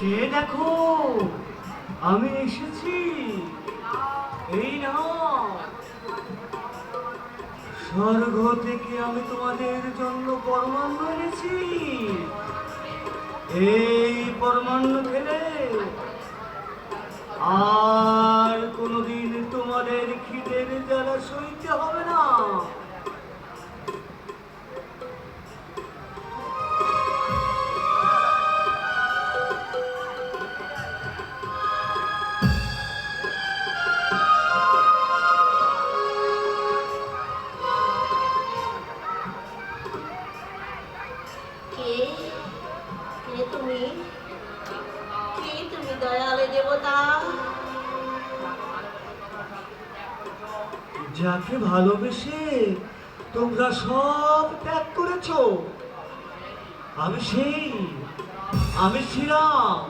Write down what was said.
যে দেখো আমি এসেছি, এই নাও। স্বর্গ থেকে আমি তোমাদের জন্য পরমান্ন এনেছি। এই পরমান্ন খেলে আর কোনোদিন তোমাদের খিদের জ্বালা সইতে হবে না। কে কে তুমি কে তুমি দয়ালে দেবতা? যাকে ভালোবেসে তোমরা সব ত্যাগ করেছো, আমি সেই, আমি শ্রীরাম।